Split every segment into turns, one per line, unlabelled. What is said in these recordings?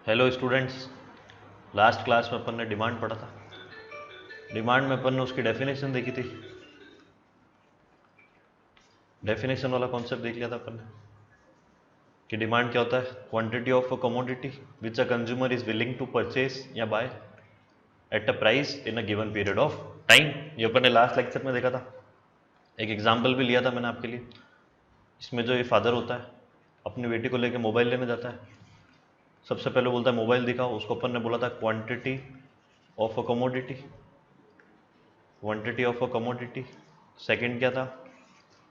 Hello students. Last class में अपन ने demand पढ़ा था। डिमांड में अपन ने उसकी डेफिनेशन देखी थी। डेफिनेशन वाला कॉन्सेप्ट देख लिया था अपन ने कि डिमांड क्या होता है, quantity of a commodity which a consumer is willing to purchase या buy at a price in a given period of time. ये अपन ने लास्ट लेक्चर में देखा था। एक एग्जाम्पल भी लिया था मैंने आपके लिए। इसमें जो ये फादर होता है अपनी बेटी को लेकर मोबाइल लेने जाता है। सबसे पहले बोलता है मोबाइल दिखाओ। उसको अपन ने बोला था quantity of a commodity, quantity of a commodity. Second क्या था,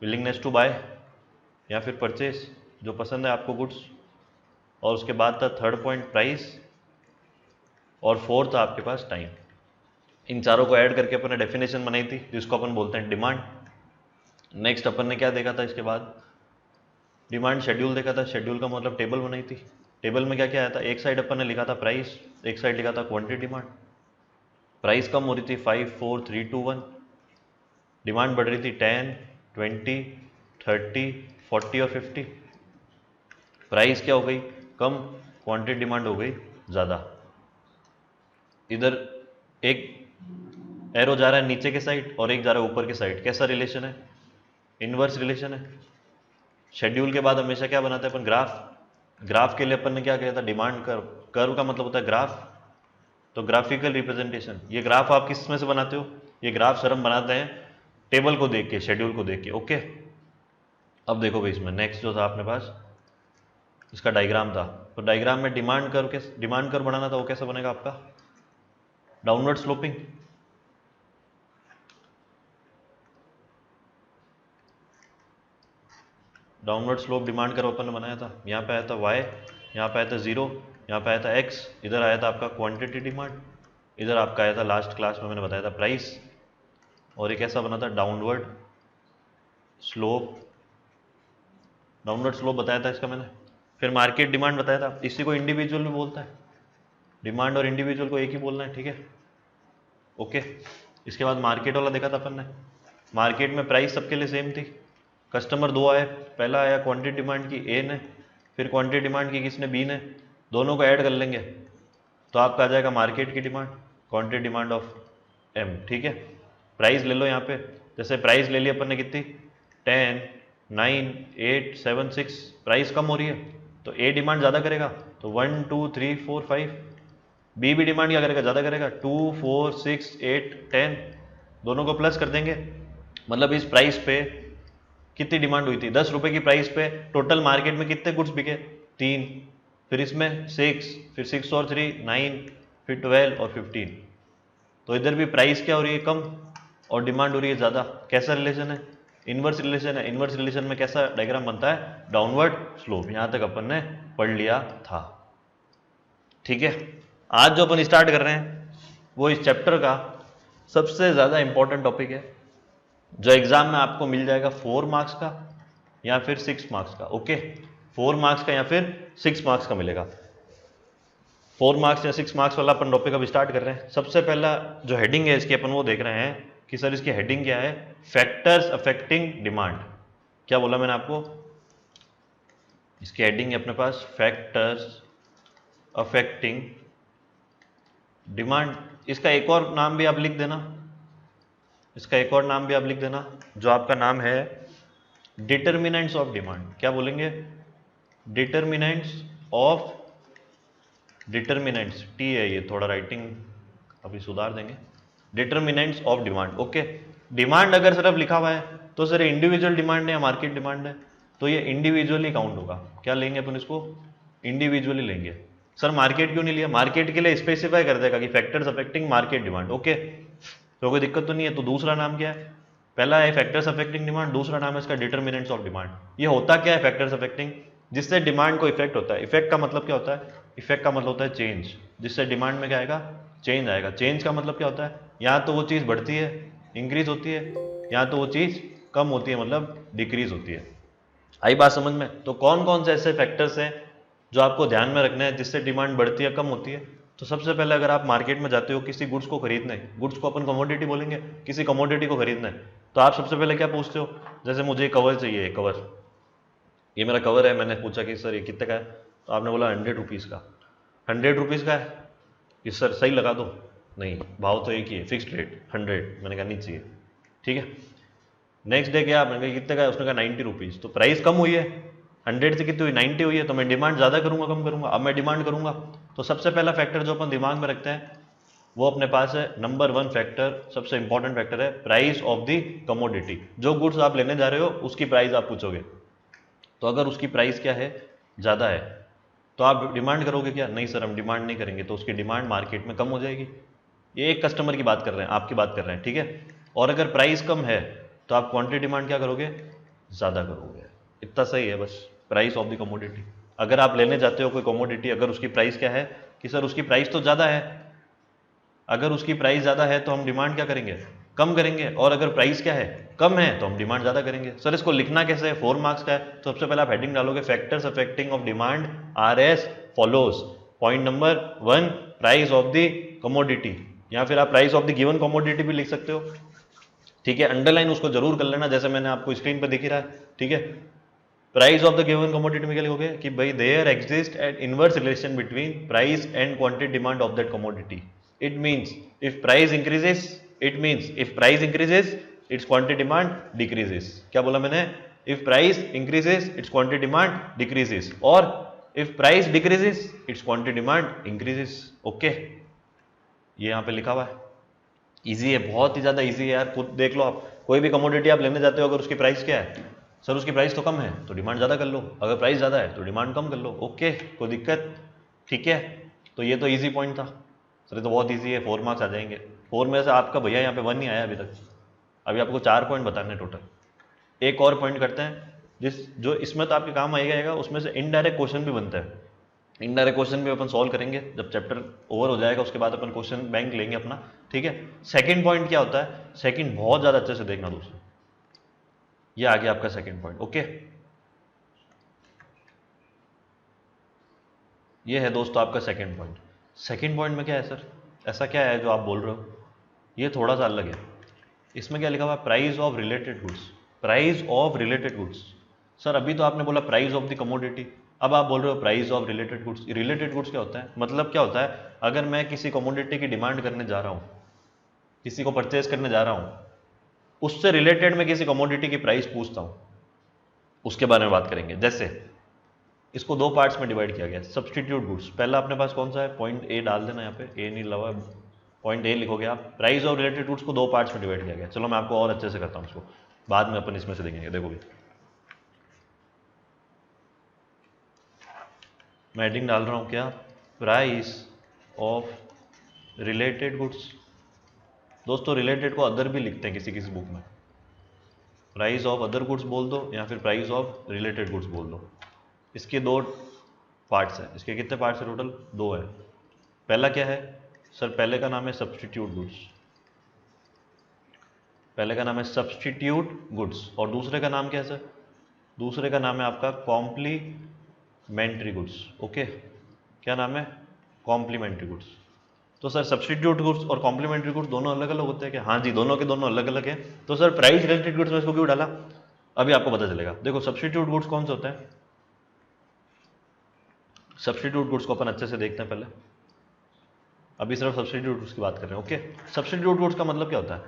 विलिंगनेस टू बाय या फिर परचेज, जो पसंद है आपको गुड्स। और उसके बाद था थर्ड पॉइंट प्राइस, और फोर्थ था आपके पास टाइम। इन चारों को ऐड करके अपन ने डेफिनेशन बनाई थी जिसको अपन बोलते हैं डिमांड। नेक्स्ट अपन ने क्या देखा था इसके बाद, डिमांड शेड्यूल देखा था। शेड्यूल का मतलब टेबल बनाई थी। टेबल में क्या क्या आया था, एक साइड अपन ने लिखा था प्राइस, एक साइड लिखा था क्वांटिटी डिमांड। प्राइस कम हो रही थी 5 4 3 2 1, डिमांड बढ़ रही थी 10 20 30 40 और 50। प्राइस क्या हो गई कम, क्वांटिटी डिमांड हो गई ज़्यादा। इधर एक एरो जा रहा है नीचे के साइड और एक जा रहा है ऊपर के साइड। कैसा रिलेशन है, इनवर्स रिलेशन है। शेड्यूल के बाद हमेशा क्या बनाते हैं अपन, ग्राफ। ग्राफ के लिए अपन ने क्या किया था, डिमांड कर्व। कर्व का मतलब होता है ग्राफ, तो ग्राफिकल रिप्रेजेंटेशन। ये ग्राफ आप किस में से बनाते हो, ये ग्राफ सर हम बनाते हैं टेबल को देख के, शेड्यूल को देख के। ओके, अब देखो भाई इसमें नेक्स्ट जो था अपने पास, इसका डायग्राम था। तो डायग्राम में डिमांड कर्व बनाना था। वो कैसा बनेगा आपका, downward sloping. Downward slope demand curve अपन ने बनाया था। यहाँ पे आया था y, यहाँ पे आया था 0, यहाँ पे आया था x, इधर आया था आपका क्वांटिटी डिमांड, इधर आपका आया था लास्ट क्लास में मैंने बताया था प्राइस। और ये कैसा बना था, डाउनवर्ड स्लोप। डाउनवर्ड स्लोप बताया था इसका मैंने। फिर मार्केट डिमांड बताया था। इसी को इंडिविजुअल भी बोलता है, डिमांड और इंडिविजुअल को एक ही बोलना है, ठीक है। ओके, इसके बाद मार्केट वाला देखा था अपन ने। मार्केट में प्राइस सबके लिए सेम थी। कस्टमर दो आए, पहला आया क्वांटिटी डिमांड की ए ने, फिर क्वांटिटी डिमांड की किसने, बी ने। दोनों को ऐड कर लेंगे तो आपका आ जाएगा मार्केट की demand, quantity demand of M, ठीक है। प्राइस ले लो यहाँ पे, जैसे प्राइस ले ली अपन ने कितनी, 10 9 8 7 6। प्राइस कम हो रही है तो ए डिमांड ज़्यादा करेगा, तो 1 2 3 4 5। बी भी डिमांड क्या करेगा, ज़्यादा करेगा, 2 4 6 8 10। दोनों को प्लस कर देंगे, मतलब इस प्राइस पे कितनी डिमांड हुई थी, 10 रुपए की प्राइस पे टोटल मार्केट में कितने गुड्स बिके, 3। फिर इसमें 6, फिर 6 और 3 9, फिर 12 और 15। तो इधर भी प्राइस क्या हो रही है, कम, और डिमांड हो रही है ज़्यादा। कैसा रिलेशन है, इनवर्स रिलेशन है। इनवर्स रिलेशन में कैसा डायग्राम बनता है, डाउनवर्ड स्लोप। यहाँ तक अपन ने पढ़ लिया था, ठीक है। आज जो अपन स्टार्ट कर रहे हैं वो इस चैप्टर का सबसे ज़्यादा इंपॉर्टेंट टॉपिक है, जो एग्जाम में आपको मिल जाएगा 4 मार्क्स का या फिर 6 मार्क्स का। ओके, 4 मार्क्स का या फिर 6 मार्क्स का मिलेगा। 4 मार्क्स या 6 मार्क्स वाला अपन टॉपिक अब स्टार्ट कर रहे हैं। सबसे पहला जो हेडिंग है इसकी, अपन वो देख रहे हैं कि सर इसकी हेडिंग क्या है, फैक्टर्स अफेक्टिंग डिमांड। क्या बोला मैंने आपको, इसकी हेडिंग है अपने पास फैक्टर्स अफेक्टिंग डिमांड। इसका एक और नाम भी आप लिख देना, इसका एक और नाम भी आप लिख देना, जो आपका नाम है डिटर्मिनेंट्स ऑफ डिमांड। क्या बोलेंगे, डिटर्मिनेंट्स ऑफ, डिटर्मिनेंट्स टी है ये, थोड़ा राइटिंग अभी सुधार देंगे, determinants of demand. Okay, demand अगर सिर्फ लिखा हुआ है तो सर इंडिविजुअल डिमांड है या मार्केट डिमांड है, तो ये इंडिविजुअली काउंट होगा। क्या लेंगे अपन इसको, इंडिविजुअली लेंगे। सर मार्केट क्यों नहीं लिया, मार्केट के लिए स्पेसिफाई कर देगा कि factors affecting market demand. Okay, तो कोई दिक्कत तो नहीं है। तो दूसरा नाम क्या है, पहला है फैक्टर्स अफेक्टिंग डिमांड, दूसरा नाम है इसका डिटर्मिनेंट्स ऑफ डिमांड। ये होता क्या है फैक्टर्स अफेक्टिंग, जिससे डिमांड को इफेक्ट होता है। इफेक्ट का मतलब क्या होता है, इफेक्ट का मतलब होता है चेंज, जिससे डिमांड में क्या आएगा, चेंज आएगा। चेंज का मतलब क्या होता है, या तो वो चीज़ बढ़ती है, इंक्रीज होती है, या तो वो चीज़ कम होती है, मतलब डिक्रीज होती है। आई बात समझ में। तो कौन कौन से ऐसे फैक्टर्स हैं जो आपको ध्यान में रखना है जिससे डिमांड बढ़ती है, कम होती है। तो सबसे पहले अगर आप मार्केट में जाते हो किसी गुड्स को खरीदने, गुड्स को अपन कमोडिटी बोलेंगे, किसी कमोडिटी को खरीदना है, तो आप सबसे पहले क्या पूछते हो, जैसे मुझे कवर चाहिए, कवर, ये मेरा कवर है, मैंने पूछा कि सर ये कितने का है, तो आपने बोला 100 रुपीज़ का। 100 रुपीज़ का है कि सर सही लगा दो, नहीं भाव तो एक ही है, फिक्स्ड रेट 100, मैंने कहा नहीं चाहिए, ठीक है। नेक्स्ट डे क्या, मैंने कहा कितने का है, उसने कहा 90 रुपीज़, तो प्राइस कम हुई है, 100 से कितनी हुई, 90 हुई है, तो मैं डिमांड ज़्यादा करूँगा कम करूँगा, अब मैं डिमांड करूँगा। तो सबसे पहला फैक्टर जो अपन दिमाग में रखते हैं वो अपने पास है नंबर 1 फैक्टर, सबसे इंपॉर्टेंट फैक्टर है प्राइस ऑफ द कमोडिटी। जो गुड्स आप लेने जा रहे हो उसकी प्राइस आप पूछोगे, तो अगर उसकी प्राइस क्या है, ज़्यादा है, तो आप डिमांड करोगे क्या, नहीं सर हम डिमांड नहीं करेंगे, तो उसकी डिमांड मार्केट में कम हो जाएगी। ये एक कस्टमर की बात कर रहे हैं, आपकी बात कर रहे हैं, ठीक है। और अगर प्राइस कम है तो आप क्वांटिटी डिमांड क्या करोगे, ज़्यादा करोगे। इतना सही है बस, प्राइस ऑफ द कमोडिटी। अगर आप लेने जाते हो कोई कमोडिटी, अगर उसकी प्राइस क्या है कि सर उसकी प्राइस तो ज़्यादा है, अगर उसकी प्राइस ज़्यादा है तो हम डिमांड क्या करेंगे, कम करेंगे, और अगर प्राइस क्या है, कम है, तो हम डिमांड ज़्यादा करेंगे। सर इसको लिखना कैसे है, 4 मार्क्स का है, तो सबसे पहले आप हेडिंग डालोगे factors affecting of demand R S follows. Point number 1 price of the commodity, या फिर आप price of the given commodity भी लिख सकते हो, ठीक है। अंडरलाइन उसको जरूर कर लेना, जैसे मैंने आपको स्क्रीन पर दिख ही रहा है, ठीक है। Price of the given commodity में क्या लिखोगे कि भाई there exist an inverse relation between price and quantity demand of that commodity. It means if price increases, it means if price increases its quantity demand decreases. क्या बोला मैंने, if price increases its quantity demand decreases, और if price decreases its quantity demand increases. Okay, ये यहाँ पे लिखा हुआ है, इजी है, बहुत ही ज्यादा इजी है यार, खुद देख लो आप। कोई भी कमोडिटी आप लेने जाते हो, अगर उसकी प्राइस क्या है, सर उसकी प्राइस तो कम है तो डिमांड ज़्यादा कर लो, अगर प्राइस ज़्यादा है तो डिमांड कम कर लो। ओके, कोई दिक्कत, ठीक है। तो ये तो इजी पॉइंट था सर, ये तो बहुत इजी है, 4 मार्क्स आ जाएंगे। 4 में से आपका भैया यहाँ पे 1 नहीं आया अभी तक, अभी आपको 4 पॉइंट बताने टोटल। एक और पॉइंट करते हैं जिस जो इसमें तो आपके काम आएगा, उसमें से इनडायरेक्ट क्वेश्चन भी बनता है। इनडायरेक्ट क्वेश्चन भी अपन सॉल्व करेंगे जब चैप्टर ओवर हो जाएगा, उसके बाद अपन क्वेश्चन बैंक लेंगे अपना, ठीक है। सेकंड पॉइंट क्या होता है, सेकंड बहुत ज़्यादा अच्छे से देखना दोस्तों, ये आ गया आपका सेकंड पॉइंट। ओके, ये है दोस्तों आपका सेकंड पॉइंट। सेकंड पॉइंट में क्या है सर, ऐसा क्या है जो आप बोल रहे हो, ये थोड़ा सा अलग है। इसमें क्या लिखा हुआ है, price of related goods, price of related goods. Sir अभी तो आपने बोला प्राइस ऑफ द कमोडिटी, अब आप बोल रहे हो price of related goods. Related goods क्या होता है, मतलब क्या होता है, अगर मैं किसी कमोडिटी की डिमांड करने जा रहा हूँ, किसी को परचेज करने जा रहा हूँ, उससे रिलेटेड मैं किसी कमोडिटी की प्राइस पूछता हूँ, उसके बारे में बात करेंगे। जैसे इसको 2 पार्ट्स में डिवाइड किया गया, सब्सटीट्यूट गुड्स। पहला अपने पास कौन सा है, पॉइंट ए डाल देना, यहाँ पे ए नहीं लगा, पॉइंट ए लिखोगे आप। प्राइस ऑफ रिलेटेड गुड्स को 2 पार्ट्स में डिवाइड किया गया। चलो मैं आपको और अच्छे से करता हूँ इसको, बाद में अपन इसमें से देखेंगे। देखोगे मैं हेडिंग डाल रहा हूँ क्या, प्राइस ऑफ रिलेटेड गुड्स। दोस्तों रिलेटेड को अदर भी लिखते हैं किसी किसी बुक में, प्राइस ऑफ अदर गुड्स बोल दो या फिर प्राइस ऑफ रिलेटेड गुड्स बोल दो। इसके 2 पार्ट्स हैं, इसके कितने पार्ट्स हैं टोटल, 2 है। पहला क्या है सर, पहले का नाम है सब्सटीट्यूट गुड्स, पहले का नाम है सब्सटीट्यूट गुड्स, और दूसरे का नाम क्या है सर, दूसरे का नाम है आपका कॉम्प्लीमेंट्री गुड्स। ओके, क्या नाम है, कॉम्प्लीमेंट्री गुड्स। तो सर सब्सटीट्यूट गुड्स और कॉम्प्लीमेंट्री गुड्स दोनों अलग अलग होते हैं क्या, हाँ जी दोनों के दोनों अलग अलग है। तो सर प्राइस रिलेटेड गुड्स में इसको क्यों डाला, अभी आपको पता चलेगा। देखो सब्सटीट्यूट गुड्स कौन से होते हैं, सब्सटीट्यूट गुड्स को अपन अच्छे से देखते हैं पहले, अभी सिर्फ सब्सटीट्यूट गुड्स की बात कर रहे हैं। ओके, सब्सटीट्यूट गुड्स का मतलब क्या होता है,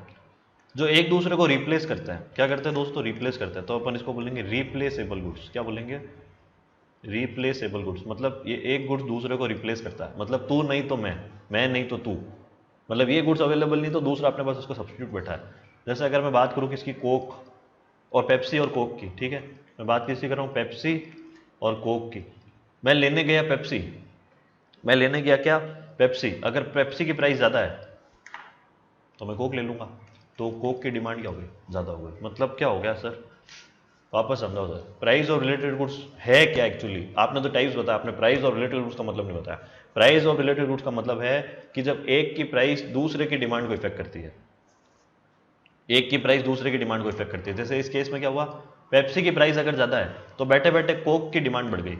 जो एक दूसरे को रिप्लेस करते हैं। क्या करते हैं दोस्तों, रिप्लेस करते हैं, तो अपन इसको बोलेंगे रिप्लेसेबल गुड्स। क्या बोलेंगे, रिप्लेसेबल गुड्स। मतलब ये एक गुड्स दूसरे को रिप्लेस करता है, मतलब तू नहीं तो मैं नहीं तो तू, मतलब ये गुड्स अवेलेबल नहीं तो दूसरा अपने पास उसका सब्सटीट्यूट बैठा है। जैसे अगर मैं बात करूँ किसकी, कोक और पेप्सी और कोक की, ठीक है, मैं बात किसकी कर रहा हूँ, पेप्सी और कोक की। मैं लेने गया पेप्सी, मैं लेने गया क्या, पेप्सी। अगर पेप्सी की प्राइस ज़्यादा है तो मैं कोक ले लूँगा, तो कोक की डिमांड क्या हो गई, ज़्यादा हो गई। मतलब क्या हो गया सर, वापस समझाओ सर, प्राइस और रिलेटेड गुड्स है क्या एक्चुअली। आपने तो टाइप्स बताया, आपने प्राइस और रिलेटेड गुड्स का मतलब नहीं बताया। प्राइस और रिलेटेड गुड्स का मतलब है कि जब एक की प्राइस दूसरे की डिमांड को इफेक्ट करती है, एक की प्राइस दूसरे की डिमांड को इफेक्ट करती है। जैसे इस केस में क्या हुआ, पेप्सी की प्राइस अगर ज़्यादा है तो बैठे बैठे कोक की डिमांड बढ़ गई।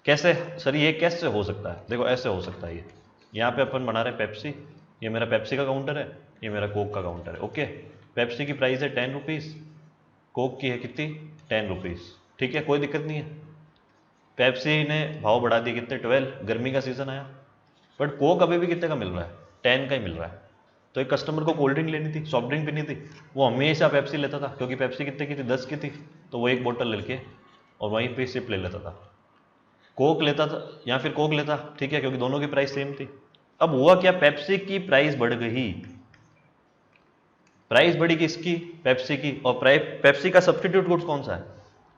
कैसे सर, ये कैसे हो सकता है, देखो ऐसे हो सकता है। ये यहाँ पे अपन बना रहे हैं पेप्सी, ये मेरा पेप्सी का काउंटर है, ये मेरा कोक का काउंटर है। ओके, पेप्सी की प्राइस है 10 रुपीज़, कोक की है कितनी, 10 रुपीज़, ठीक है, कोई दिक्कत नहीं है। पेप्सी ने भाव बढ़ा दिए कितने, 12, गर्मी का सीजन आया, बट कोक अभी भी कितने का मिल रहा है, 10 का ही मिल रहा है। तो एक कस्टमर को कोल्ड ड्रिंक लेनी थी, सॉफ्ट ड्रिंक पीनी थी, वो हमेशा पेप्सी लेता था, क्योंकि पेप्सी कितने की थी, 10 की थी, तो वो एक बोतल लेके और वहीं पे सिप ले लेता था। कोक लेता था या फिर कोक लेता, ठीक है, क्योंकि दोनों की प्राइस सेम थी। अब हुआ क्या, पेप्सी की प्राइस बढ़ गई, प्राइस बढ़ी किसकी, पेप्सी की, और पेप्सी का सब्स्टिट्यूट गुड्स कौन सा है,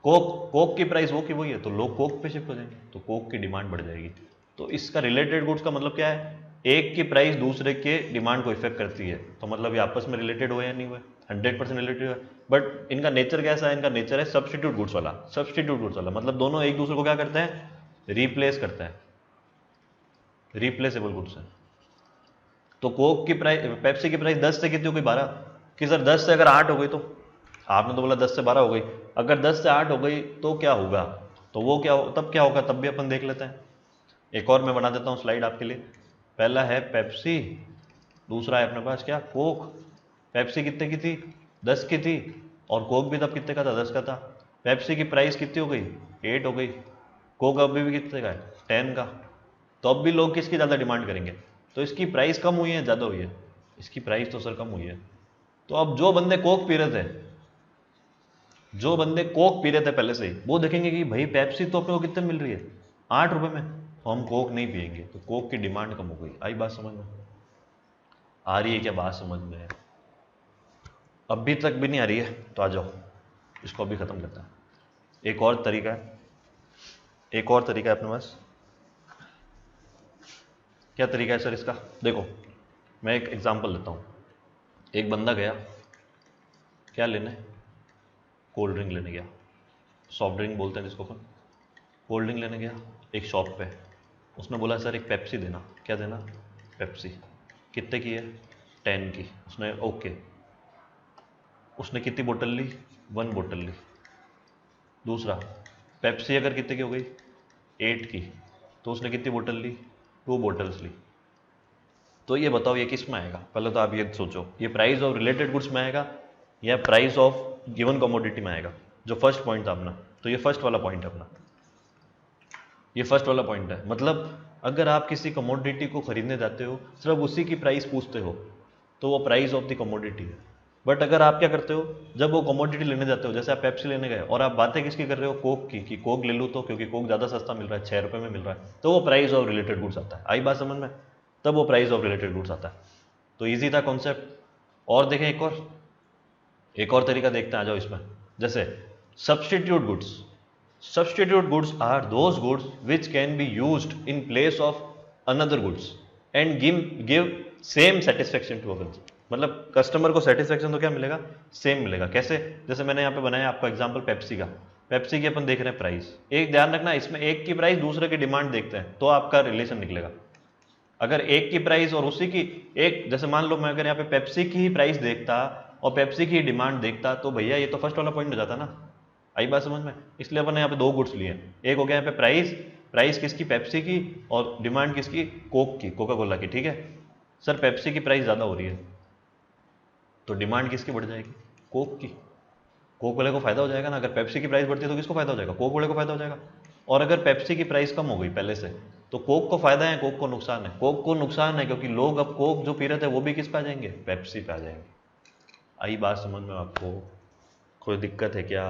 कोक। कोक की प्राइस वो की वही है, तो लोग कोक पे शिफ्ट हो जाएंगे, तो कोक की डिमांड बढ़ जाएगी। तो इसका रिलेटेड गुड्स का मतलब क्या है, एक की प्राइस दूसरे के डिमांड को इफेक्ट करती है, तो मतलब ये आपस में रिलेटेड हुए या नहीं हुए, 100% रिलेटेड है। बट इनका नेचर कैसा है, इनका नेचर है सब्स्टिट्यूट गुड्स वाला। सब्स्टिट्यूट गुड्स वाला मतलब दोनों एक दूसरे को क्या करते हैं, रिप्लेस करते हैं, रिप्लेसेबल गुड्स है। तो कोक की प्राइस, पेप्सी की प्राइस 10 से कितनी हो गई, 12, कि सर 10 से अगर 8 हो गई, तो आपने तो बोला 10 से 12 हो गई, अगर 10 से 8 हो गई तो क्या होगा, तो वो क्या तब क्या होगा, तब भी अपन देख लेते हैं। एक और मैं बना देता हूँ स्लाइड आपके लिए। पहला है पेप्सी, दूसरा है अपने पास क्या, कोक। पेप्सी कितने की थी, 10 की थी, और कोक भी तब कितने का था, 10 का था। पेप्सी की प्राइस कितनी हो गई, 8 हो गई। कोक अभी भी कितने का है, 10 का। तो अब भी लोग किसकी ज़्यादा डिमांड करेंगे, तो इसकी प्राइस कम हुई है ज़्यादा हुई है, इसकी प्राइस तो सर कम हुई है। तो अब जो बंदे कोक पी रहे थे, जो बंदे कोक पी रहे थे पहले से ही, वो देखेंगे कि भाई पेप्सी तो अपने को कितने मिल रही है, 8 रुपए में, तो हम कोक नहीं पियेंगे, तो कोक की डिमांड कम हो गई। आई बात समझ में, आ रही है क्या बात समझ में, अभी तक भी नहीं आ रही है तो आ जाओ, इसको अभी ख़त्म करता है। एक और तरीका है, एक और तरीका है अपने पास। क्या तरीका है सर इसका, देखो मैं एक एग्जांपल लेता हूँ। एक बंदा गया क्या लेने, कोल्ड ड्रिंक लेने गया, सॉफ्ट ड्रिंक बोलते हैं जिसको अपन, कोल्ड ड्रिंक लेने गया एक शॉप पे। उसने बोला सर एक पेप्सी देना, क्या देना, पेप्सी। कितने की है, 10 की। उसने ओके, उसने कितनी बोतल ली, 1 बोतल ली। दूसरा, पेप्सी अगर कितने की हो गई, 8 की, तो उसने कितनी बोतल ली, 2 बोतल्स ली। तो ये बताओ ये किस में आएगा, पहले तो आप ये सोचो, ये प्राइस ऑफ रिलेटेड गुड्स में आएगा या प्राइस ऑफ गिवन कमोडिटी में आएगा, जो फर्स्ट पॉइंट था अपना। तो ये फर्स्ट वाला पॉइंट है अपना, ये फर्स्ट वाला पॉइंट है। मतलब अगर आप किसी कमोडिटी को खरीदने जाते हो, सिर्फ उसी की प्राइस पूछते हो, तो वो प्राइस ऑफ द कमोडिटी है। बट अगर आप क्या करते हो, जब वो कमोडिटी लेने जाते हो, जैसे आप पेप्सी लेने गए और आप बातें किसकी कर रहे हो, कोक की, कि कोक ले लूँ तो, क्योंकि कोक ज़्यादा सस्ता मिल रहा है, 6 रुपये में मिल रहा है, तो वो प्राइस ऑफ रिलेटेड गुड्स आता है। आई बात समझ में, तब वो प्राइस ऑफ रिलेटेड गुड्स आता है। तो ईजी था कॉन्सेप्ट। और देखें एक और तरीका देखते हैं, आ जाओ इसमें। जैसे substitute goods, substitute goods are those goods which can be used in place of another goods and give same satisfaction to others। मतलब कस्टमर को सेटिस्फेक्शन तो क्या मिलेगा, सेम मिलेगा। कैसे, जैसे मैंने यहाँ पे बनाया आपका एग्जांपल पेप्सी का। पेप्सी की अपन देख रहे हैं प्राइस, एक ध्यान रखना इसमें, एक की प्राइस दूसरे की डिमांड देखते हैं तो आपका रिलेशन निकलेगा। अगर एक की प्राइस और उसी की, एक जैसे मान लो मैं अगर यहाँ पे पेप्सी की ही प्राइस देखता और पेप्सी की डिमांड देखता, तो भैया ये तो फर्स्ट वाला पॉइंट हो जाता ना। आई बात समझ में, इसलिए अपन ने यहाँ पे 2 गुड्स लिए। एक हो गया यहाँ पे प्राइस, प्राइस किसकी, पेप्सी की, और डिमांड किसकी, कोक की, कोका कोला की। ठीक है सर, पेप्सी की प्राइस ज़्यादा हो रही है तो डिमांड किसकी बढ़ जाएगी, कोक की। कोक वाले को फायदा हो जाएगा ना, अगर पेप्सी की प्राइस बढ़ती है तो किसको फायदा हो जाएगा, कोक वाले को फायदा हो जाएगा। और अगर पेप्सी की प्राइस कम हो गई पहले से, तो कोक को फायदा है, कोक को नुकसान है, कोक को नुकसान है, क्योंकि लोग अब कोक जो पी रहे थे वो भी किस पे आ जाएंगे, पेप्सी पे आ जाएंगे। आई बात समझ में आपको, कोई दिक्कत है क्या,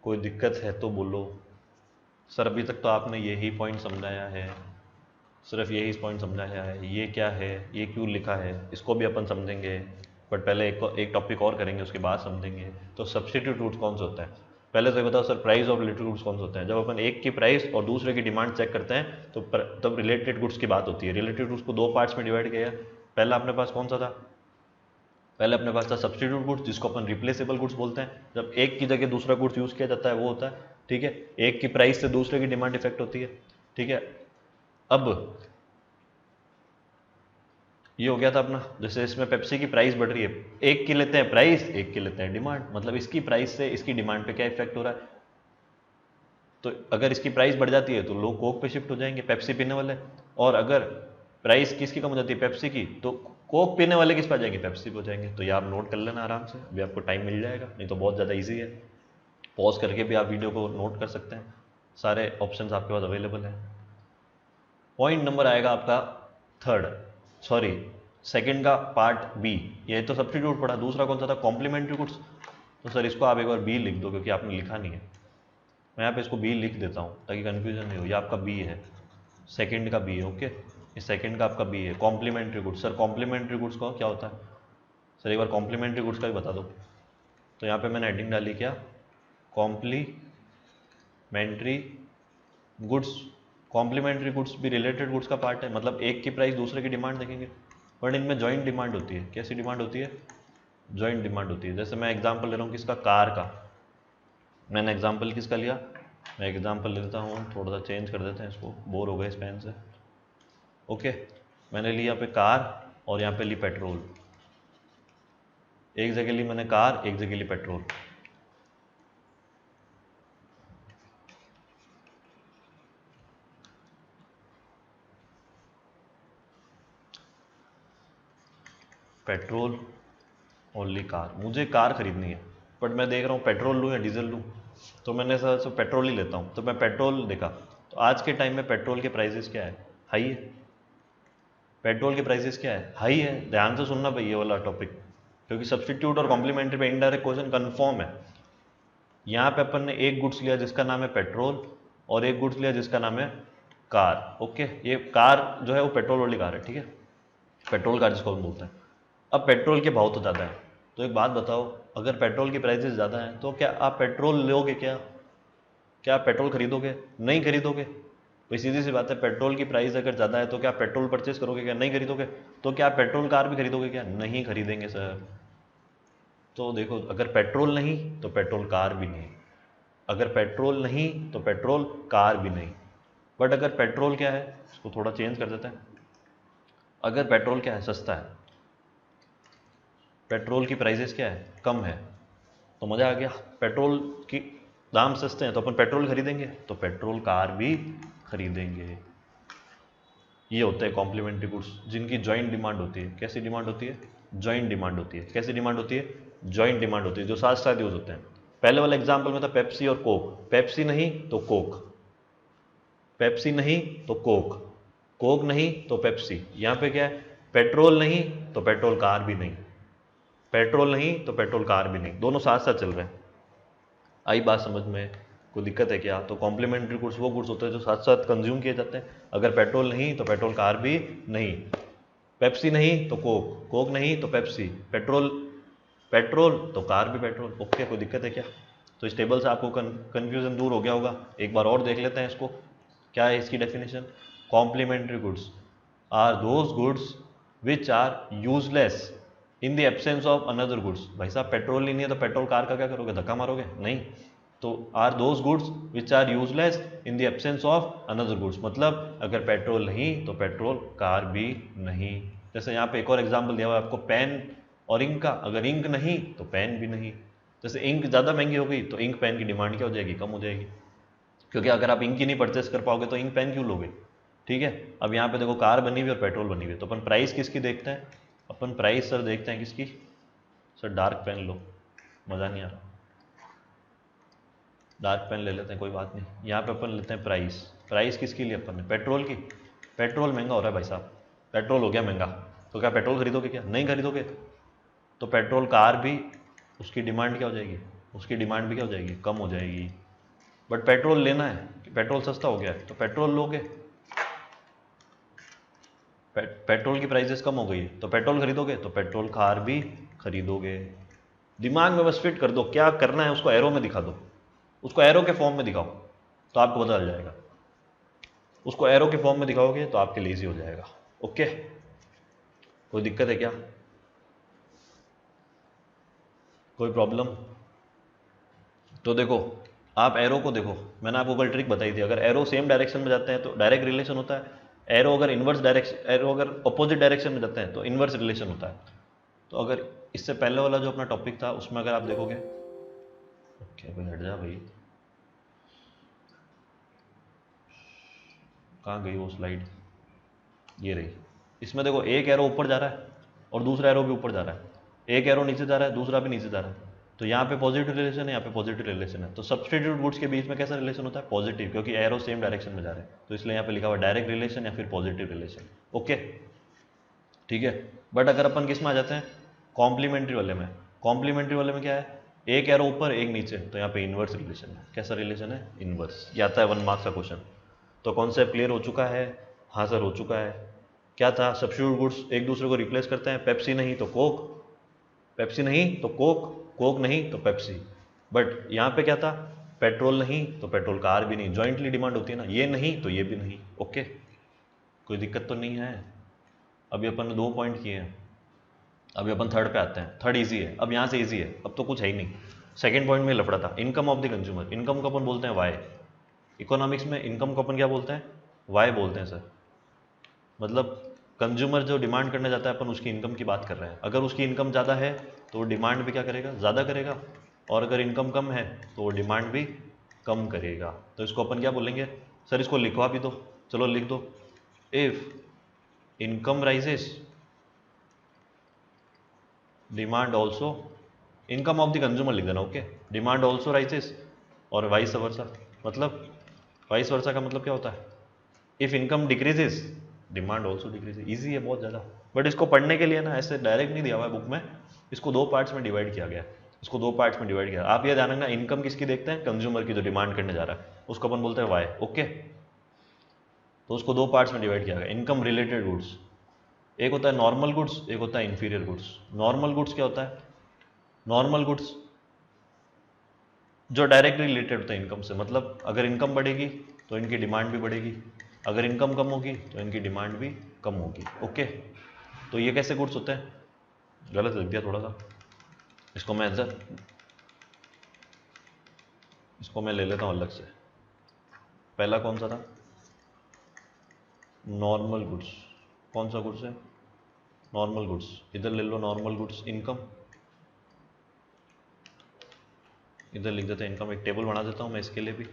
कोई दिक्कत है तो बोलो। सर अभी तक तो आपने यही पॉइंट समझाया है, सिर्फ यही पॉइंट समझाया है, ये क्या है, ये क्यों लिखा है, इसको भी अपन समझेंगे। बट पहले एक टॉपिक और करेंगे, उसके बाद समझेंगे। तो सब्स्टिट्यूट रूट्स कौन से होता है, पहले तो ये बताओ sir, price of related goods कौन से होते हैं। जब अपन एक की प्राइस और दूसरे की डिमांड चेक करते हैं तो तब रिलेटेड गुड्स की बात होती है। रिलेटेड गुड्स को 2 पार्ट्स में डिवाइड किया है। पहला अपने पास कौन सा था, पहले अपने पास था सब्स्टिट्यूट गुड्स, जिसको अपन रिप्लेसेबल गुड्स बोलते हैं। जब एक की जगह दूसरा गुड्स यूज किया जाता है वो होता है। ठीक है, एक की प्राइस से दूसरे की डिमांड इफेक्ट होती है। ठीक है, अब ये हो गया था अपना, जैसे इसमें पेप्सी की प्राइस बढ़ रही है, एक की लेते हैं प्राइस, एक की लेते हैं डिमांड, मतलब इसकी प्राइस से इसकी डिमांड पे क्या इफेक्ट हो रहा है। तो अगर इसकी प्राइस बढ़ जाती है तो लोग कोक पे शिफ्ट हो जाएंगे, पेप्सी पीने वाले। और अगर प्राइस किसकी कम हो जाती है, पेप्सी की, तो कोक पीने वाले किस पे आ जाएंगे, पेप्सी पे हो जाएंगे। तो ये आप नोट कर लेना आराम से, अभी आपको टाइम मिल जाएगा, नहीं तो बहुत ज़्यादा ईजी है। पॉज करके भी आप वीडियो को नोट कर सकते हैं, सारे ऑप्शंस आपके पास अवेलेबल हैं। पॉइंट नंबर आएगा आपका थर्ड, सॉरी सेकंड का पार्ट बी। ये तो सब्स्टिट्यूट पड़ा, दूसरा कौन सा था, कॉम्प्लीमेंट्री गुड्स। तो सर इसको आप एक बार बी लिख दो क्योंकि आपने लिखा नहीं है। मैं यहाँ पे इसको बी लिख देता हूँ ताकि कन्फ्यूजन नहीं हो। ये आपका बी है, सेकंड का बी है, ओके। इस सेकंड का आपका बी है, complementary goods. Sir complementary goods का क्या होता है सर, एक बार कॉम्प्लीमेंट्री गुड्स का भी बता दो। तो यहाँ पे मैंने हेडिंग डाली क्या, कॉम्प्लीमेंट्री गुड्स। कॉम्प्लीमेंट्री गुड्स भी रिलेटेड गुड्स का पार्ट है, मतलब एक की प्राइस दूसरे की डिमांड देखेंगे, बट इनमें जॉइंट डिमांड होती है। कैसी डिमांड होती है, जॉइंट डिमांड होती है। जैसे मैं एग्जांपल ले रहा हूँ किसका, कार का। मैंने एग्जांपल किसका लिया, मैं एग्जांपल ले लेता हूँ, थोड़ा सा चेंज कर देते हैं इसको, बोर हो गए इस पेन से। ओके, मैंने ली यहाँ पे कार और यहाँ पे ली पेट्रोल। एक जगह ली मैंने कार, एक जगह ली पेट्रोल। पेट्रोल और ली कार, मुझे कार खरीदनी है बट मैं देख रहा हूँ पेट्रोल लूँ या डीजल लूँ, तो मैंने सर पेट्रोल ही लेता हूँ। तो मैं पेट्रोल देखा, तो आज के टाइम में पेट्रोल के प्राइसेस क्या है, हाई है। पेट्रोल के प्राइसेस क्या है, हाई है। ध्यान से सुनना भाई ये वाला टॉपिक, क्योंकि सब्स्टिट्यूट और कॉम्प्लीमेंट्री पे इनडायरेक्ट क्वेश्चन कंफर्म है। यहाँ पे अपन ने एक गुड्स लिया जिसका नाम है पेट्रोल और एक गुड्स लिया जिसका नाम है कार। ओके, ये कार जो है वो पेट्रोल वाली कार है, ठीक है, पेट्रोल कार जिसको हम बोलते हैं। अब पेट्रोल के भाव तो ज़्यादा है, तो एक बात बताओ, अगर पेट्रोल की प्राइसेस ज़्यादा हैं तो क्या आप पेट्रोल लोगे, क्या आप पेट्रोल खरीदोगे, नहीं खरीदोगे। भाई सीधी सी बात है, पेट्रोल की प्राइस अगर ज़्यादा है तो क्या आप पेट्रोल परचेस करोगे, क्या नहीं खरीदोगे। तो क्या आप पेट्रोल कार भी खरीदोगे, क्या नहीं खरीदेंगे सर। तो देखो, अगर पेट्रोल नहीं तो पेट्रोल कार भी नहीं, अगर पेट्रोल नहीं तो पेट्रोल कार भी नहीं। बट अगर पेट्रोल क्या है, इसको थोड़ा चेंज कर देते हैं। अगर पेट्रोल क्या है, सस्ता है, पेट्रोल की प्राइसेस क्या है, कम है, तो मज़ा आ गया। पेट्रोल की दाम सस्ते हैं तो अपन पेट्रोल खरीदेंगे, तो पेट्रोल कार भी खरीदेंगे। ये होते हैं कॉम्प्लीमेंट्री गुड्स जिनकी जॉइंट डिमांड होती है। कैसी डिमांड होती है, जॉइंट डिमांड होती है। कैसी डिमांड होती है, जॉइंट डिमांड होती है, जो साथ साथ यूज होते हैं। पहले वाले एग्जाम्पल में था पेप्सी और कोक, पेप्सी नहीं तो कोक, पेप्सी नहीं तो कोक, कोक नहीं तो पेप्सी। यहाँ पे क्या है, पेट्रोल नहीं तो पेट्रोल कार भी नहीं, पेट्रोल नहीं तो पेट्रोल कार भी नहीं, दोनों साथ साथ चल रहे हैं। आई बात समझ में, कोई दिक्कत है क्या। तो कॉम्प्लीमेंट्री गुड्स वो गुड्स होते हैं जो साथ साथ कंज्यूम किए जाते हैं। अगर पेट्रोल नहीं तो पेट्रोल कार भी नहीं, पेप्सी नहीं तो कोक, कोक नहीं तो पेप्सी, पेट्रोल पेट्रोल तो कार भी पेट्रोल। ओके, कोई दिक्कत है क्या। तो इस टेबल से आपको कन्फ्यूजन दूर हो गया होगा। एक बार और देख लेते हैं इसको, क्या है इसकी definition. Complementary goods are those goods which are useless in the absence of another goods. भाई साहब पेट्रोल ही नहीं है तो पेट्रोल कार का क्या करोगे, धक्का मारोगे, नहीं। तो are those goods which are useless in the absence of another goods, मतलब अगर पेट्रोल नहीं तो पेट्रोल कार भी नहीं। जैसे यहाँ पे एक और एग्जांपल दिया हुआ है आपको, पेन और इंक का। अगर इंक नहीं तो पेन भी नहीं। जैसे इंक ज़्यादा महंगी हो गई तो इंक पेन की डिमांड क्या हो जाएगी, कम हो जाएगी, क्योंकि अगर आप इंक ही नहीं परचेस कर पाओगे तो इंक पेन क्यों लोगे। ठीक है, अब यहाँ पे देखो कार बनी हुई और पेट्रोल बनी हुई है, तो अपन प्राइस किसकी देखते हैं, अपन प्राइस सर देखते हैं किसकी। सर डार्क पेन लो, मज़ा नहीं आ रहा, डार्क पेन ले लेते हैं, कोई बात नहीं। यहाँ पे अपन लेते हैं प्राइस। प्राइस किसकी लिए अपन ने, पेट्रोल की। पेट्रोल महंगा हो रहा है भाई साहब, पेट्रोल हो गया महंगा, तो क्या पेट्रोल खरीदोगे, क्या नहीं खरीदोगे। तो पेट्रोल कार भी, उसकी डिमांड क्या हो जाएगी, उसकी डिमांड भी क्या हो जाएगी, कम हो जाएगी। बट पेट्रोल लेना है, पेट्रोल सस्ता हो गया है तो पेट्रोल लोगे। पेट्रोल की प्राइसेस कम हो गई है तो पेट्रोल खरीदोगे, तो पेट्रोल कार भी खरीदोगे। दिमाग में बस फिट कर दो, क्या करना है उसको एरो में दिखा दो, उसको एरो के फॉर्म में दिखाओ तो आपको पता चल जाएगा। उसको एरो के फॉर्म में दिखाओगे तो आपके लिए ईजी हो जाएगा। ओके, कोई दिक्कत है क्या, कोई प्रॉब्लम। तो देखो, आप एरो को देखो, मैंने आपको कल ट्रिक बताई थी। अगर एरो सेम डायरेक्शन में जाते हैं तो डायरेक्ट रिलेशन होता है, एरो अगर इन्वर्स डायरेक्शन, एरो अगर अपोजिट डायरेक्शन में जाते हैं तो इन्वर्स रिलेशन होता है। तो अगर इससे पहले वाला जो अपना टॉपिक था उसमें अगर आप देखोगे, ओके भाई हट जा भाई, कहाँ गई वो स्लाइड, ये रही। इसमें देखो एक एरो ऊपर जा रहा है और दूसरा एरो भी ऊपर जा रहा है, एक एरो नीचे जा रहा है, दूसरा भी नीचे जा रहा है। तो यहाँ पे पॉजिटिव रिलेशन है, यहाँ पे पॉजिटिव रिलेशन है, तो सब्सटीट्यूट गुड्स के बीच में कैसा रिलेशन होता है? पॉजिटिव, क्योंकि एरो सेम डायरेक्शन में जा रहे हैं, तो इसलिए यहाँ पे लिखा हुआ डायरेक्ट रिलेशन या फिर पॉजिटिव रिलेशन। ओके, ठीक है। बट अगर अपन किस में आ जाते हैं? कॉम्प्लीमेंट्री वाले में। कॉम्प्लीमेंट्री वाले में क्या है? एक एरो ऊपर एक नीचे, तो यहाँ पे इनवर्स रिलेशन है। कैसा रिलेशन है? इनवर्स। ये आता है 1 मार्क्स का क्वेश्चन। तो कॉन्सेप्ट क्लियर हो चुका है? हाँ सर हो चुका है। क्या था? सब्स्टिट्यूट गुड्स एक दूसरे को रिप्लेस करते हैं, पेप्सी नहीं तो कोक, पेप्सी नहीं तो कोक, कोक नहीं तो पेप्सी। बट यहाँ पे क्या था? पेट्रोल नहीं तो पेट्रोल कार भी नहीं, जॉइंटली डिमांड होती है ना, ये नहीं तो ये भी नहीं। ओके, कोई दिक्कत तो नहीं है। अभी अपन ने 2 पॉइंट किए हैं, अभी अपन थर्ड पे आते हैं। थर्ड इजी है, अब यहाँ से इजी है, अब तो कुछ है ही नहीं। सेकंड पॉइंट में लफड़ा था, income of the consumer. Income को अपन बोलते हैं वाई। इकोनॉमिक्स में इनकम को अपन क्या बोलते हैं? वाई बोलते हैं सर। मतलब कंज्यूमर जो डिमांड करने जाता है, अपन उसकी इनकम की बात कर रहे हैं। अगर उसकी इनकम ज़्यादा है तो वो डिमांड भी क्या करेगा? ज़्यादा करेगा। और अगर इनकम कम है तो वो डिमांड भी कम करेगा। तो इसको अपन क्या बोलेंगे? सर इसको लिखवा भी दो, चलो लिख दो। If income rises demand also, income of the consumer लिख देना। ओके, डिमांड ऑल्सो राइजेस और वाइस वर्सा। मतलब वाइस वर्सा का मतलब क्या होता है? If income decreases demand also decreases. Easy है बहुत ज़्यादा, बट इसको पढ़ने के लिए ना ऐसे डायरेक्ट नहीं दिया हुआ है बुक में, इसको 2 पार्ट्स में डिवाइड किया गया है। इसको 2 पार्ट्स में डिवाइड किया। आप ये ध्यान रखना, इनकम किसकी देखते हैं? कंज्यूमर की, जो डिमांड करने जा रहा है, उसको अपन बोलते हैं वाई। ओके, तो उसको 2 पार्ट्स में डिवाइड किया गया। इनकम रिलेटेड गुड्स, एक होता है नॉर्मल गुड्स, एक होता है इंफीरियर गुड्स। नॉर्मल गुड्स क्या होता है? नॉर्मल गुड्स जो डायरेक्टली रिलेटेड होता है इनकम से, मतलब अगर इनकम बढ़ेगी तो इनकी डिमांड भी बढ़ेगी, अगर इनकम कम होगी तो इनकी डिमांड भी कम होगी। ओके, तो ये कैसे गुड्स होते हैं? गलत लिख दिया थोड़ा सा, इसको मैं आंसर, इसको मैं ले लेता हूँ अलग से। पहला कौन सा था? Normal goods. कौन सा गुड्स है? Normal goods. इधर ले लो नॉर्मल गुड्स इनकम, इधर लिख देते हैं इनकम। एक टेबल बना देता हूँ मैं इसके लिए भी,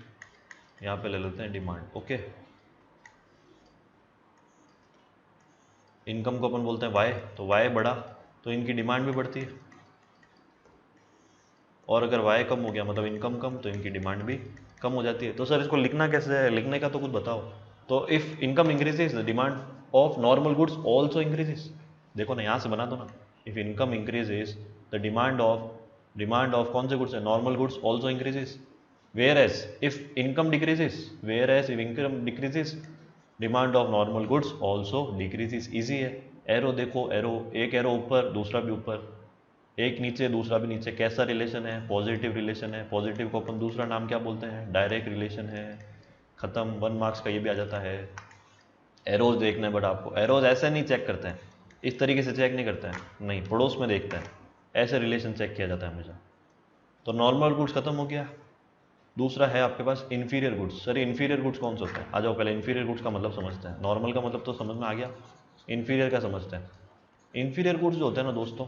यहाँ पे ले लेते हैं डिमांड। ओके, इनकम को अपन बोलते हैं वाई, तो वाई बढ़ा तो इनकी डिमांड भी बढ़ती है, और अगर वाई कम हो गया मतलब इनकम कम, तो इनकी डिमांड भी कम हो जाती है। तो सर इसको लिखना कैसे है? लिखने का तो कुछ बताओ। तो if income increases the demand of normal goods also increases. देखो ना, यहाँ से बना दो ना, if income increases the demand of कौन से गुड्स है? Normal goods also increases. Whereas if income decreases, whereas if income decreases demand of normal goods also decreases. Easy है। एरो देखो, एरो एक एरो ऊपर दूसरा भी ऊपर, एक नीचे दूसरा भी नीचे। कैसा रिलेशन है? पॉजिटिव रिलेशन है। पॉजिटिव को अपन दूसरा नाम क्या बोलते हैं? डायरेक्ट रिलेशन है। खत्म। 1 मार्क्स का ये भी आ जाता है। एरोज देखना है, बट आपको एरोज ऐसे नहीं चेक करते हैं, इस तरीके से चेक नहीं करते हैं, नहीं, पड़ोस में देखते हैं, ऐसे रिलेशन चेक किया जाता है हमेशा। तो नॉर्मल गुड्स खत्म हो गया। दूसरा है आपके पास inferior goods. Sir inferior goods कौन से होते हैं? आ जाओ पहले इन्फीरियर गुड्स का मतलब समझते हैं। नॉर्मल का मतलब तो समझ में आ गया, इन्फीरियर का समझते हैं। इन्फीरियर गुड्स जो होते हैं ना दोस्तों,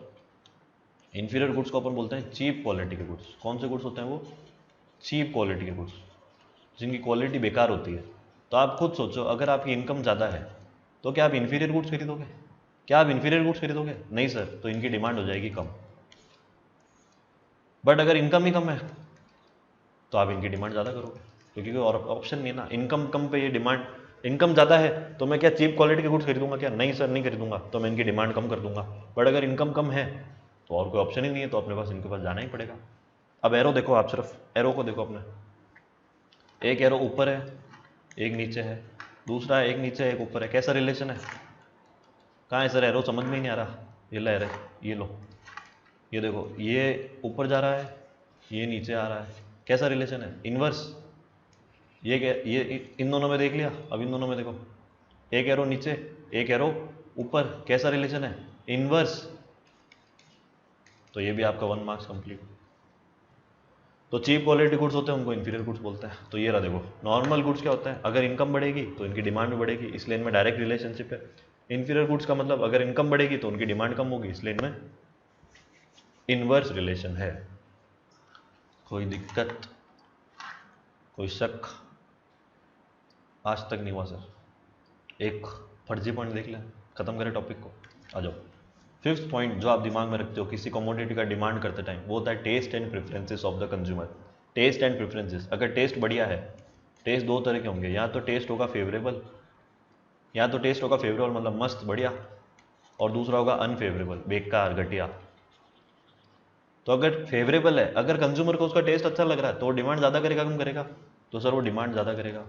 इन्फीरियर गुड्स को अपन बोलते हैं चीप क्वालिटी के गुड्स। कौन से गुड्स होते हैं वो? चीप क्वालिटी के गुड्स, जिनकी क्वालिटी बेकार होती है। तो आप खुद सोचो, अगर आपकी इनकम ज़्यादा है तो क्या आप इन्फीरियर गुड्स खरीदोगे? क्या आप इन्फीरियर गुड्स खरीदोगे? नहीं सर, तो इनकी डिमांड हो जाएगी कम। बट अगर इनकम ही कम है तो आप इनकी डिमांड ज़्यादा करोगे, क्योंकि कोई और ऑप्शन नहीं है ना। इनकम कम पे ये डिमांड, इनकम ज़्यादा है तो मैं क्या चीप क्वालिटी के गुड्स खरीदूंगा? क्या? नहीं सर, नहीं खरीदूंगा, तो मैं इनकी डिमांड कम कर दूंगा। बट अगर इनकम कम है तो और कोई ऑप्शन ही नहीं है, तो अपने पास इनके पास जाना ही पड़ेगा। अब एरो देखो, आप सिर्फ एरो को देखो अपने, एक एरो ऊपर है एक नीचे है, दूसरा है एक नीचे है एक ऊपर है। कैसा रिलेशन है? कहाँ है सर एरो? समझ में ही नहीं आ रहा। ये लो एरो, ये लो, ये देखो, ये ऊपर जा रहा है, ये नीचे आ रहा है। कैसा रिलेशन है? इनवर्स। ये इन दोनों में देख लिया, अब इन दोनों में देखो, एक एरो नीचे एक एरो ऊपर। कैसा रिलेशन है? इनवर्स। तो ये भी आपका 1 मार्क्स कंप्लीट। तो चीप क्वालिटी गुड्स होते हैं उनको इंफीरियर गुड्स बोलते हैं। तो ये रहा देखो, नॉर्मल गुड्स क्या होता है? अगर इनकम बढ़ेगी तो इनकी डिमांड भी बढ़ेगी, इसलिए इनमें डायरेक्ट रिलेशनशिप है। इंफीरियर गुड्स का मतलब अगर इनकम बढ़ेगी तो उनकी डिमांड कम होगी, इसलिए इनमें इनवर्स रिलेशन है। कोई दिक्कत, कोई शक? आज तक नहीं हुआ सर। एक फर्जी पॉइंट देख लें, खत्म करें टॉपिक को, आ जाओ। फिफ्थ पॉइंट जो आप दिमाग में रखते हो किसी कमोडिटी का डिमांड करते टाइम, वो होता है taste and preferences of the consumer. Taste and preferences, अगर टेस्ट बढ़िया है, टेस्ट दो तरह के होंगे, या तो टेस्ट होगा फेवरेबल, या तो टेस्ट होगा फेवरेबल मतलब मस्त बढ़िया, और दूसरा होगा अनफेवरेबल बेकार घटिया। तो अगर फेवरेबल है, अगर कंज्यूमर को उसका टेस्ट अच्छा लग रहा है तो डिमांड ज़्यादा करेगा कम करेगा, तो सर वो डिमांड ज़्यादा करेगा।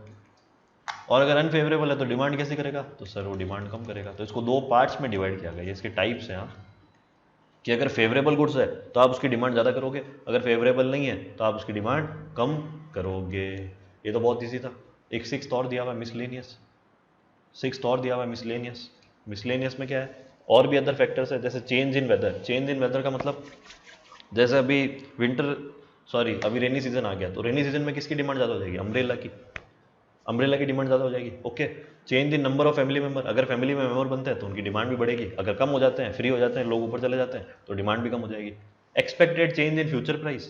और अगर अनफेवरेबल है तो डिमांड कैसे करेगा, तो सर वो डिमांड कम करेगा। तो इसको दो पार्ट्स में डिवाइड किया गया, ये इसके टाइप्स हैं यहाँ, कि अगर फेवरेबल गुड्स है तो आप उसकी डिमांड ज़्यादा करोगे, अगर फेवरेबल नहीं है तो आप उसकी डिमांड कम करोगे। ये तो बहुत ईजी था। एक सिक्स्थ और दिया हुआ है मिसलेनियस, सिक्स्थ और दिया हुआ है मिसलेनियस। मिसलेनियस में क्या है, और भी अदर फैक्टर्स है, जैसे change in weather. Change in weather का मतलब जैसे अभी अभी रेनी सीजन आ गया, तो रेनी सीजन में किसकी डिमांड ज़्यादा हो जाएगी, अम्ब्रेला की, अम्ब्रेला की डिमांड ज़्यादा हो जाएगी। Okay, change in number of family member, अगर फैमिली में मेंबर बनते हैं तो उनकी डिमांड भी बढ़ेगी, अगर कम हो जाते हैं, फ्री हो जाते हैं, लोग ऊपर चले जाते हैं, तो डिमांड भी कम हो जाएगी। Expected change in future price,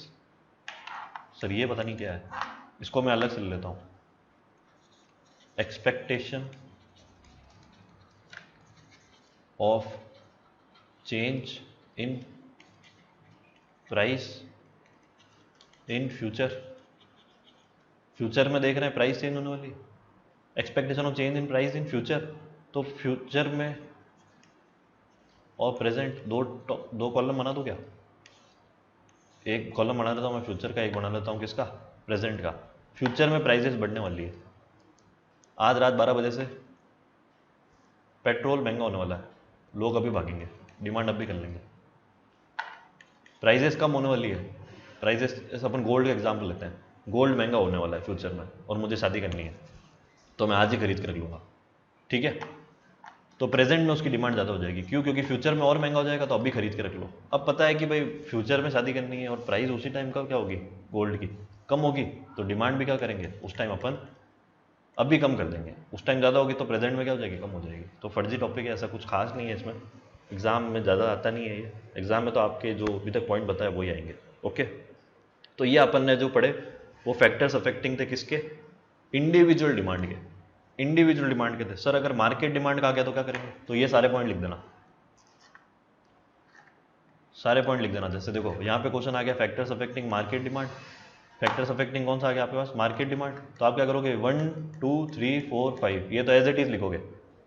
sir ये पता नहीं क्या है, इसको मैं अलग से ले लेता हूँ। Expectation of change in price in future, future में देख रहे हैं प्राइस चेंज होने वाली, expectation of change in price in future, तो फ्यूचर में और प्रेजेंट दो कॉलम बना दो क्या, एक कॉलम बना लेता हूँ मैं फ्यूचर का, एक बना लेता हूँ किसका, प्रेजेंट का। फ्यूचर में प्राइसेस बढ़ने वाली है, आज रात 12 बजे से पेट्रोल महंगा होने वाला है, लोग अभी भागेंगे, डिमांड अभी कर लेंगे। प्राइजेस कम होने वाली है, प्राइजेस, अपन गोल्ड का एग्जाम्पल लेते हैं, गोल्ड महंगा होने वाला है फ्यूचर में और मुझे शादी करनी है, तो मैं आज ही खरीद कर रख लूँगा, ठीक है। तो प्रेजेंट में उसकी डिमांड ज़्यादा हो जाएगी, क्यों, क्योंकि फ्यूचर में और महंगा हो जाएगा, तो अभी खरीद के रख लो। अब पता है कि भाई फ्यूचर में शादी करनी है और प्राइस उसी टाइम का क्या होगी, गोल्ड की कम होगी, तो डिमांड भी क्या करेंगे उस टाइम अपन अभी कम कर देंगे, उस टाइम ज़्यादा होगी तो प्रेजेंट में क्या हो जाएगी, कम हो जाएगी। तो फर्जी टॉपिक है, ऐसा कुछ खास नहीं है इसमें, एग्जाम में ज़्यादा आता नहीं है ये, एग्जाम में तो आपके जो अभी तक पॉइंट बताए वही आएंगे। ओके, तो ये अपन ने जो पढ़े वो फैक्टर्स अफेक्टिंग थे किसके, इंडिविजुअल डिमांड के, इंडिविजुअल डिमांड के थे। सर अगर मार्केट डिमांड का आ गया तो क्या करेंगे, तो ये सारे पॉइंट लिख देना, सारे पॉइंट लिख देना। जैसे देखो यहाँ पे क्वेश्चन आ गया factors affecting market demand, factors affecting कौन सा आ गया आपके पास, मार्केट डिमांड। तो आप क्या करोगे 1 2 3 4 5, ये तो एज इट इज लिखोगे,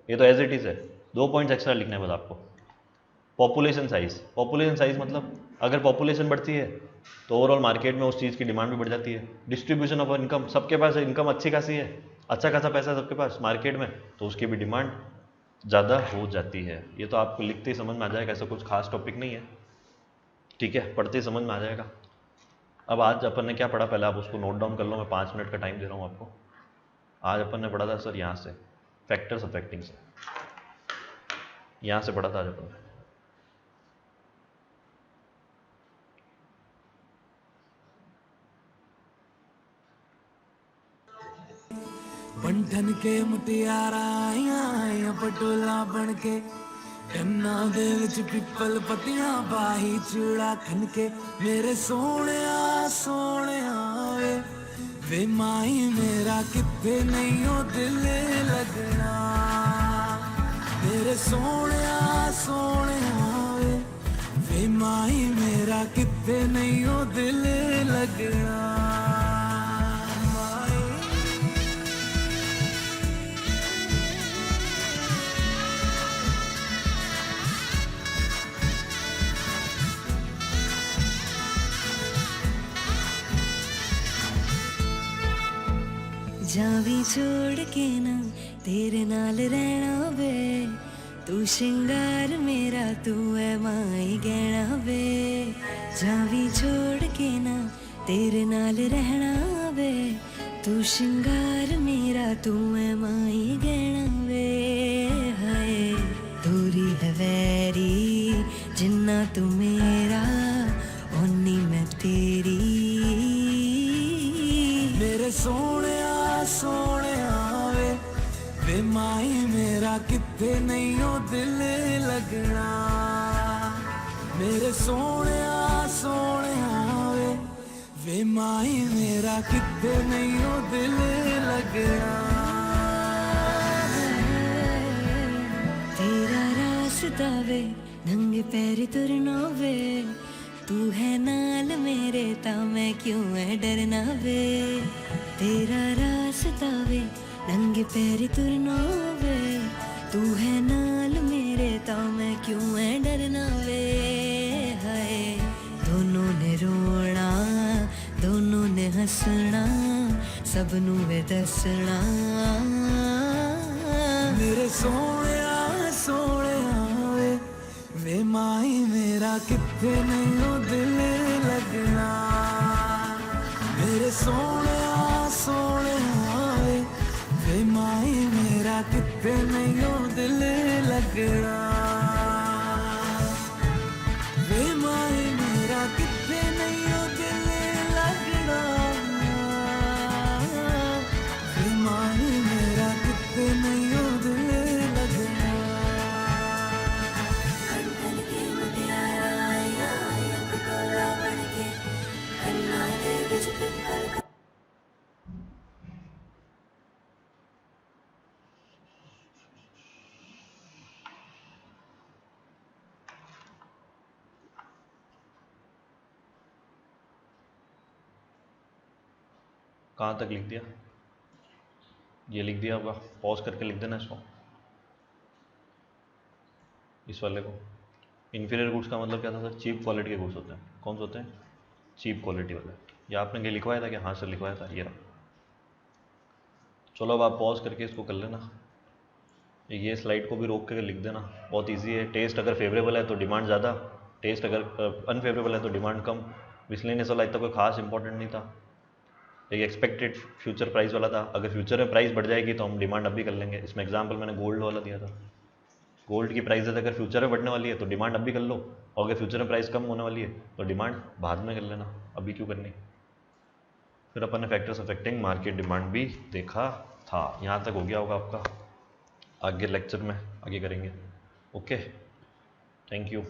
ये तो एज इट इज है, 2 पॉइंट्स एक्स्ट्रा लिखने हैं बस आपको। पॉपुलेशन साइज, पॉपुलेशन साइज मतलब अगर पॉपुलेशन बढ़ती है तो ओवरऑल मार्केट में उस चीज़ की डिमांड भी बढ़ जाती है। डिस्ट्रीब्यूशन ऑफ इनकम, सबके पास इनकम अच्छी खासी है, अच्छा खासा पैसा है सबके पास मार्केट में, तो उसकी भी डिमांड ज़्यादा हो जाती है। ये तो आपको लिखते ही समझ में आ जाएगा, ऐसा कुछ खास टॉपिक नहीं है, ठीक है, पढ़ते ही समझ में आ जाएगा। अब आज अपन ने क्या पढ़ा पहले आप उसको नोट डाउन कर लो, मैं 5 मिनट का टाइम दे रहा हूँ आपको। आज अपन ने पढ़ा था सर यहाँ से फैक्टर्स अफेक्टिंग से, यहाँ से पढ़ा था आज अपन ने।
बंठन के मुटियारा आया पटोला बन के, कन्ना दे विच पिपल पतियां बाही चूड़ा खन के, मेरे सोने वे माई मेरा किथे नहीं हो दिल लगना, मेरे सोने वे माई मेरा किथे नहीं हो दिल लगना।
जावी छोड़ के ना तेरे नाल रहना वे, तू श्रृंगार मेरा तू है माई गहना वे। जावी छोड़ के ना तेरे नाल रहना वे, तू श्रृंगार मेरा तू है माई गहना वे। हाय दूरी है वैरी जिन्ना तू मेरा ओनी मैं तेरी,
मेरे सोने वे माई मेरा किथे नहीं हो दिल लगना, मेरे सोने वे माई मेरा किथे नहीं हो दिल लगना।
तेरा रास्ता वे नंगे पैरी तुरना वे तू है नाल मेरे ता मैं क्यों है डरना वे तेरा रास्ता वे नंगे पैरी तुरना वे तू है नाल मेरे ता मैं क्यों है डरना वे हाय दोनों ने रोना दोनों ने हंसना सबनू वे दसना
मेरे सोने वे वे माही मेरा किथे नहीं हो दिल लगना मेरे सोने वे वे माही मेरा किथे नहीं हो दिल लगना वे माही मेरा किथे नहीं हो दिल लगना वे माही मेरा किथे नहीं हो दिल लगना
कहाँ तक लिख दिया? ये लिख दिया होगा, पॉज करके लिख देना इसको, इस वाले को। इन्फीरियर गुड्स का मतलब क्या था सर? चीप क्वालिटी के गुड्स होते हैं। कौन से होते हैं? चीप क्वालिटी वाले। या आपने क्या लिखवाया था? क्या हाँ सर लिखवाया था, ये रहा। चलो अब आप पॉज करके इसको कर लेना, ये स्लाइड को भी रोक कर लिख देना, बहुत इजी है। टेस्ट अगर फेवरेबल है तो डिमांड ज़्यादा, टेस्ट अगर अनफेवरेबल है तो डिमांड कम। मिसलेनियस वाला इतना कोई खास इंपॉर्टेंट नहीं था, एक एक्सपेक्टेड फ्यूचर प्राइस वाला था। अगर फ्यूचर में प्राइस बढ़ जाएगी तो हम डिमांड अभी कर लेंगे। इसमें एग्जांपल मैंने गोल्ड वाला दिया था, गोल्ड की प्राइस अगर फ्यूचर में बढ़ने वाली है तो डिमांड अभी कर लो, और अगर फ्यूचर में प्राइस कम होने वाली है तो डिमांड बाद में कर लेना, अभी क्यों करनी। फिर अपन ने फैक्टर्स अफेक्टिंग मार्केट डिमांड भी देखा था। यहाँ तक हो गया होगा आपका, आगे लेक्चर में आगे करेंगे। Okay, thank you.